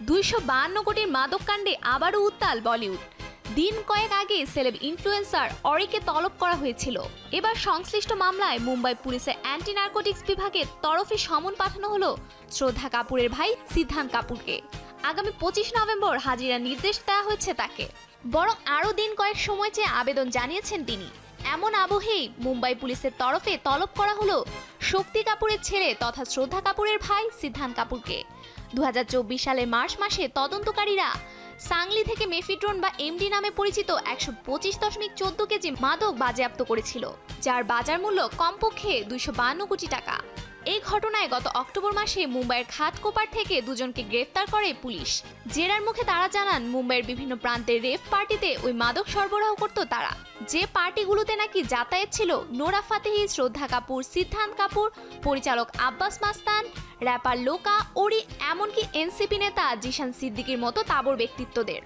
252 কোটির মাদক কাণ্ডে আবারও উত্তাল বলিউড। দিন কয়েক আগে সেলেব ইনফ্লুয়েন্সার অরিকে তলব করা হয়েছিল। এবার সংশ্লিষ্ট মামলায় মুম্বাই পুলিশের অ্যান্টি নার্কোটিক্স বিভাগের তরফে সমন পাঠানো হলো শ্রদ্ধা কাপুরের ভাই সিদ্ধান্ত কাপুরকে। আগামী 25 নভেম্বর হাজিরার নির্দেশ দেওয়া হয়েছে তাকে। বরং আরও দিন কয়েক সময় চেয়ে আবেদন জানিয়েছেন তিনি। এমন আবহেই মুম্বাই পুলিশের তরফে তলব করা হলো শক্তি কাপুরের ছেলে তথা শ্রদ্ধা কাপুরের ভাই সিদ্ধান্ত কাপুরকে। 2024 সালের মার্চ মাসে তদন্তকারীরা সাংলি থেকে মেফিড্রোন বা এমডি নামে পরিচিত 125.14 কেজি মাদক বাজেয়াপ্ত করেছিল, যার বাজার মূল্য কমপক্ষে 252 কোটি টাকা। এই ঘটনায় গত অক্টোবর মাসে মুম্বাইয়ের ঘাটকোপার থেকে দুজনকে গ্রেফতার করে পুলিশ। জেরার মুখে তারা জানান, মুম্বাইয়ের বিভিন্ন প্রান্তের রেভ পার্টিতে ওই মাদক সরবরাহ করত তারা। যে পার্টিগুলোতে নাকি যাতায়াত ছিল নোরা ফাতেহি, শ্রদ্ধা কাপুর, সিদ্ধান্ত কাপুর, পরিচালক আব্বাস মাস্তান, র্যাপার লোকা, ওরি, এমনকি এনসিপি নেতা জিশান সিদ্দিকির মতো তাবড় ব্যক্তিত্বদের।